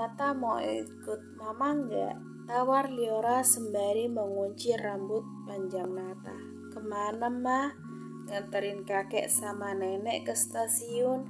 Nata mau ikut mama nggak? Tawar Liora sembari mengunci rambut panjang Nata. Kemana mah? Nganterin kakek sama nenek ke stasiun.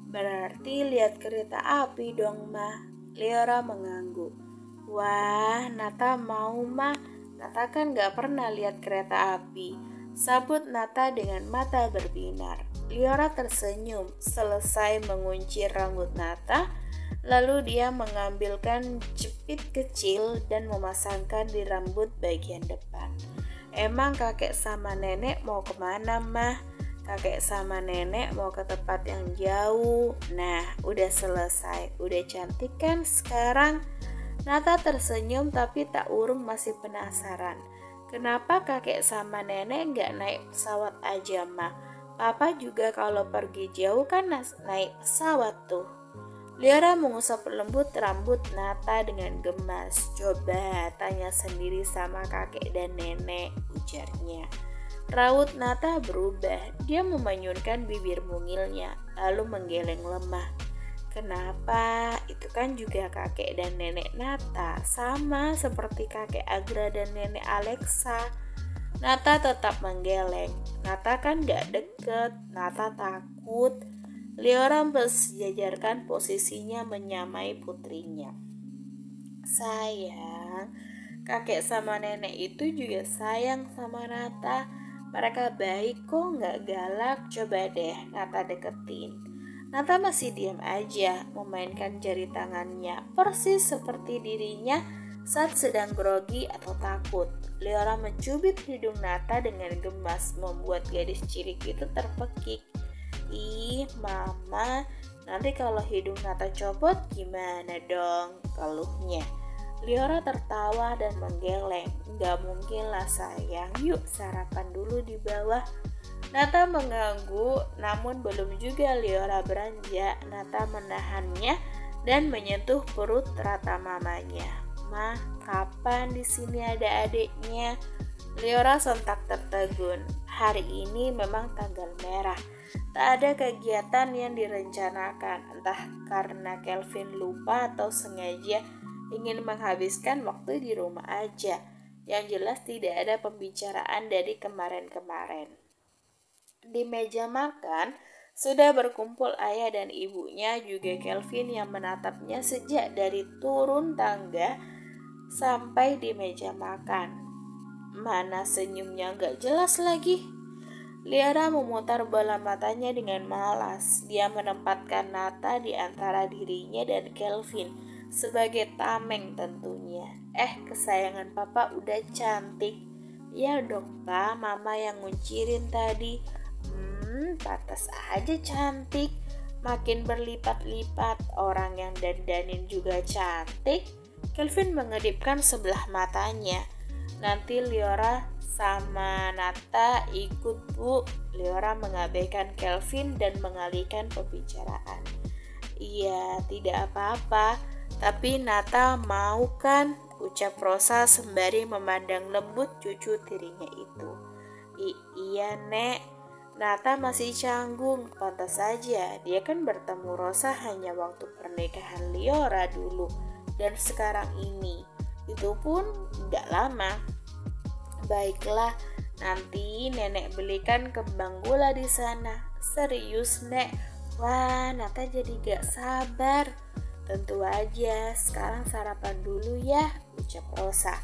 Berarti lihat kereta api dong mah. Liora mengangguk. Wah, Nata mau mah. Nata kan nggak pernah lihat kereta api. Sabut Nata dengan mata berbinar. Liora tersenyum selesai mengunci rambut Nata. Lalu dia mengambilkan jepit kecil dan memasangkan di rambut bagian depan. Emang kakek sama nenek mau kemana mah? Kakek sama nenek mau ke tempat yang jauh. Nah, udah selesai. Udah cantik kan sekarang? Nata tersenyum tapi tak urung masih penasaran. Kenapa kakek sama nenek gak naik pesawat aja mah? Papa juga kalau pergi jauh kan naik pesawat tuh. Liora mengusap lembut rambut Nata dengan gemas. Coba tanya sendiri sama kakek dan nenek, ujarnya. Raut Nata berubah. Dia memanyunkan bibir mungilnya, lalu menggeleng lemah. Kenapa? Itu kan juga kakek dan nenek Nata, sama seperti kakek Agra dan nenek Alexa. Nata tetap menggeleng. Nata kan gak deket, Nata takut. Liora mensejajarkan posisinya menyamai putrinya. Sayang, kakek sama nenek itu juga sayang sama Nata. Mereka baik kok, gak galak. Coba deh Nata deketin. Nata masih diam aja, memainkan jari tangannya, persis seperti dirinya saat sedang grogi atau takut. Liora mencubit hidung Nata dengan gemas, membuat gadis cilik itu terpekik. Ih, mama, nanti kalau hidung Nata copot gimana dong? Keluhnya. Liora tertawa dan menggeleng. Gak mungkin lah sayang, yuk sarapan dulu di bawah. Nata mengangguk, namun belum juga Liora beranjak. Nata menahannya dan menyentuh perut rata mamanya. Mah, kapan di sini ada adiknya? Liora sontak tertegun. Hari ini memang tanggal merah. Tak ada kegiatan yang direncanakan, entah karena Kelvin lupa atau sengaja ingin menghabiskan waktu di rumah aja. Yang jelas tidak ada pembicaraan dari kemarin-kemarin. Di meja makan, sudah berkumpul ayah dan ibunya, juga Kelvin yang menatapnya sejak dari turun tangga sampai di meja makan. Mana senyumnya gak jelas lagi. Liora memutar bola matanya dengan malas. Dia menempatkan Nata di antara dirinya dan Kelvin sebagai tameng tentunya. Kesayangan papa udah cantik. Ya dong pa, mama yang nguncirin tadi. Pantas aja cantik. Makin berlipat-lipat, orang yang dandanin juga cantik. Kelvin mengedipkan sebelah matanya. Nanti Liora sama Nata ikut bu. Liora mengabaikan Kelvin dan mengalihkan pembicaraan. Iya, tidak apa-apa. Tapi Nata mau kan? Ucap Rosa sembari memandang lembut cucu tirinya itu. Iya nek. Nata masih canggung. Pantas saja, dia kan bertemu Rosa hanya waktu pernikahan Liora dulu. Dan sekarang ini. Itu pun gak lama. Baiklah, nanti nenek belikan kembang gula di sana. Serius nek? Wah, Nata jadi gak sabar. Tentu aja, sekarang sarapan dulu ya, ucap Rosa.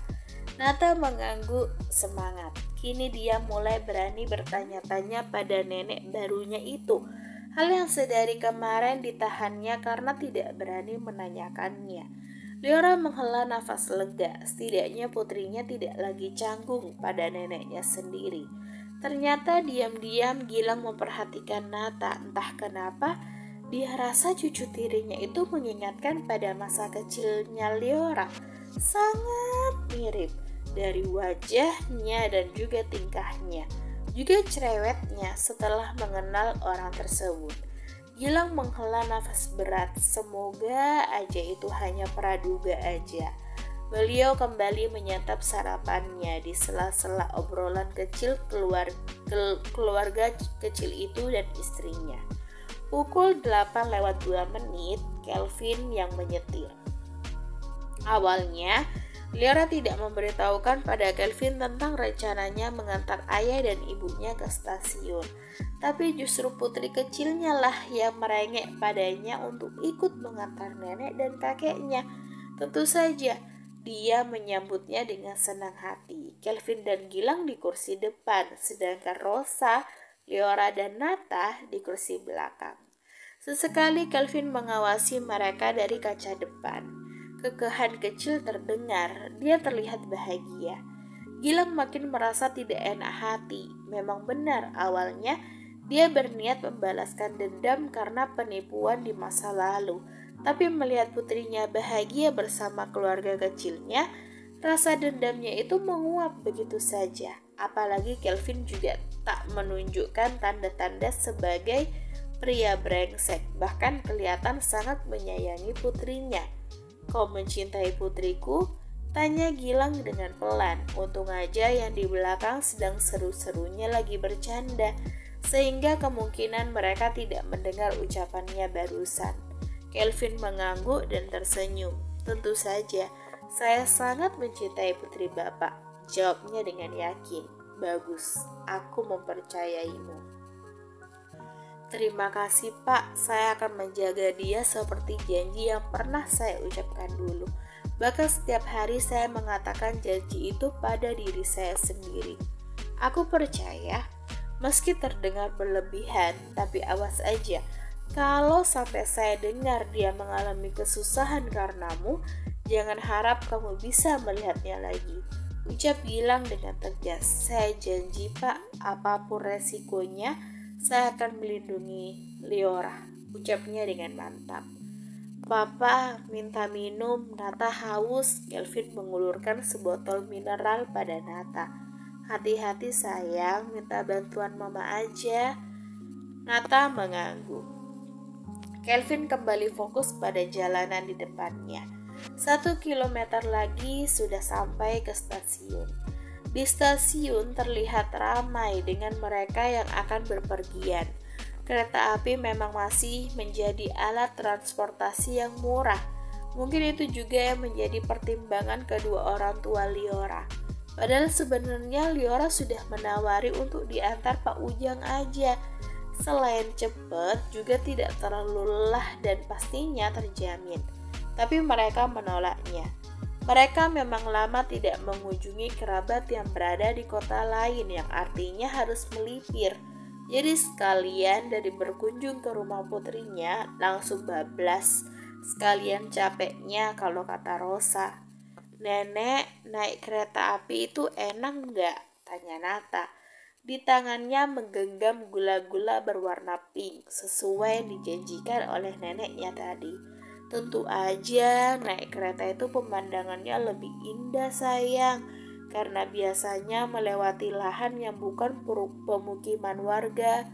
Nata mengangguk semangat. Kini dia mulai berani bertanya-tanya pada nenek barunya itu. Hal yang sedari kemarin ditahannya karena tidak berani menanyakannya. Liora menghela nafas lega, setidaknya putrinya tidak lagi canggung pada neneknya sendiri. Ternyata diam-diam Gilang memperhatikan Nata, entah kenapa dia rasa cucu tirinya itu mengingatkan pada masa kecilnya Liora. Sangat mirip dari wajahnya dan juga tingkahnya, juga cerewetnya setelah mengenal orang tersebut. Gilang menghela nafas berat, semoga aja itu hanya praduga aja. Beliau kembali menyantap sarapannya di sela-sela obrolan kecil keluarga kecil itu dan istrinya. Pukul 8:02, Kelvin yang menyetir. Awalnya, Liora tidak memberitahukan pada Kelvin tentang rencananya mengantar ayah dan ibunya ke stasiun. Tapi justru putri kecilnya lah yang merengek padanya untuk ikut mengantar nenek dan kakeknya. Tentu saja, dia menyambutnya dengan senang hati. Kelvin dan Gilang di kursi depan, sedangkan Rosa, Liora, dan Nata di kursi belakang. Sesekali Kelvin mengawasi mereka dari kaca depan. Kekehan kecil terdengar, dia terlihat bahagia. Gilang makin merasa tidak enak hati. Memang benar, awalnya dia berniat membalaskan dendam karena penipuan di masa lalu. Tapi melihat putrinya bahagia bersama keluarga kecilnya, rasa dendamnya itu menguap begitu saja. Apalagi Kelvin juga tak menunjukkan tanda-tanda sebagai pria brengsek, bahkan kelihatan sangat menyayangi putrinya. "Kau mencintai putriku?" tanya Gilang dengan pelan. Untung aja yang di belakang sedang seru-serunya lagi bercanda, sehingga kemungkinan mereka tidak mendengar ucapannya barusan. Kelvin mengangguk dan tersenyum. "Tentu saja, saya sangat mencintai putri Bapak," jawabnya dengan yakin. "Bagus, aku mempercayaimu." "Terima kasih Pak, saya akan menjaga dia seperti janji yang pernah saya ucapkan dulu. Bahkan setiap hari saya mengatakan janji itu pada diri saya sendiri. Aku percaya, meski terdengar berlebihan, tapi awas aja. Kalau sampai saya dengar dia mengalami kesusahan karenamu, jangan harap kamu bisa melihatnya lagi," ucap Gilang dengan tegas. "Saya janji Pak, apapun resikonya, saya akan melindungi Liora," ucapnya dengan mantap. "Papa minta minum, Nata haus." Kelvin mengulurkan sebotol mineral pada Nata. "Hati-hati sayang, minta bantuan mama aja." Nata mengangguk. Kelvin kembali fokus pada jalanan di depannya. 1 kilometer lagi sudah sampai ke stasiun. Di stasiun terlihat ramai dengan mereka yang akan berpergian. Kereta api memang masih menjadi alat transportasi yang murah. Mungkin itu juga yang menjadi pertimbangan kedua orang tua Liora. Padahal sebenarnya Liora sudah menawari untuk diantar Pak Ujang aja. Selain cepat, juga tidak terlalu lelah dan pastinya terjamin. Tapi mereka menolaknya. Mereka memang lama tidak mengunjungi kerabat yang berada di kota lain, yang artinya harus melipir. Jadi sekalian dari berkunjung ke rumah putrinya, langsung bablas. Sekalian capeknya kalau kata Rosa. "Nenek, naik kereta api itu enak nggak?" tanya Nata. Di tangannya menggenggam gula-gula berwarna pink, sesuai yang dijanjikan oleh neneknya tadi. "Tentu aja, naik kereta itu pemandangannya lebih indah sayang, karena biasanya melewati lahan yang bukan pemukiman warga."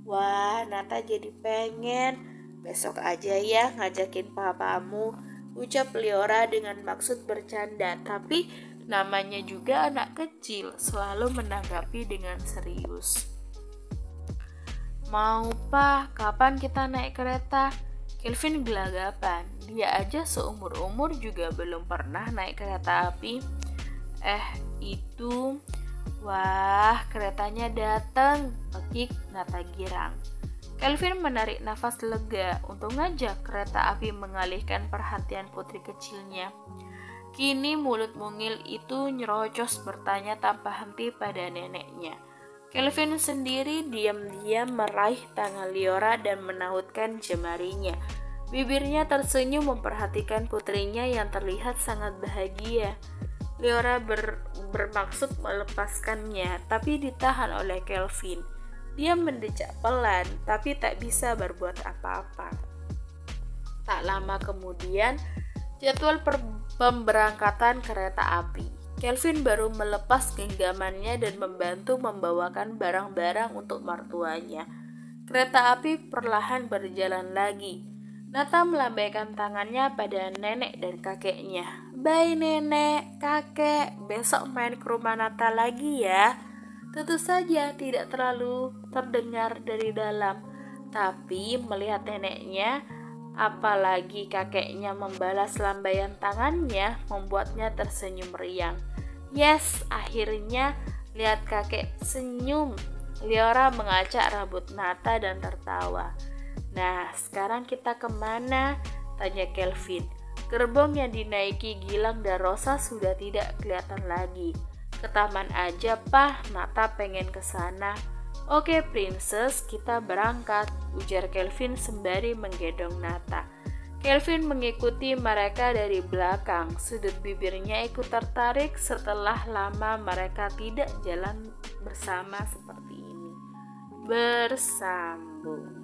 "Wah, Nata jadi pengen. Besok aja ya ngajakin papamu," ucap Liora dengan maksud bercanda, tapi namanya juga anak kecil, selalu menanggapi dengan serius. "Mau Pak, kapan kita naik kereta?" Kelvin gelagapan. Dia aja seumur-umur juga belum pernah naik kereta api. Itu, wah, keretanya datang," pekik Nata girang. Kelvin menarik nafas lega untuk ngajak kereta api mengalihkan perhatian putri kecilnya. Kini mulut mungil itu nyerocos bertanya tanpa henti pada neneknya. Kelvin sendiri diam-diam meraih tangan Liora dan menautkan jemarinya. Bibirnya tersenyum memperhatikan putrinya yang terlihat sangat bahagia. Liora bermaksud melepaskannya, tapi ditahan oleh Kelvin. Dia mendecak pelan, tapi tak bisa berbuat apa-apa. Tak lama kemudian, jadwal pemberangkatan kereta api. Kelvin baru melepas genggamannya dan membantu membawakan barang-barang untuk mertuanya. Kereta api perlahan berjalan lagi. Nata melambaikan tangannya pada nenek dan kakeknya. "Bye nenek, kakek, besok main ke rumah Nata lagi ya." Tentu saja tidak terlalu terdengar dari dalam, tapi melihat neneknya, Apalagi kakeknya membalas lambaian tangannya membuatnya tersenyum riang. Yes, akhirnya lihat kakek senyum. Liora mengacak rambut Nata dan tertawa. Nah, sekarang kita kemana? Tanya Kelvin. Gerbong yang dinaiki Gilang dan Rosa sudah tidak kelihatan lagi. Ke taman aja, Pak. Nata pengen ke sana. Oke, Princess, kita berangkat, ujar Kelvin sembari menggendong Nata. Kelvin mengikuti mereka dari belakang. Sudut bibirnya ikut tertarik setelah lama mereka tidak jalan bersama seperti ini. Bersambung.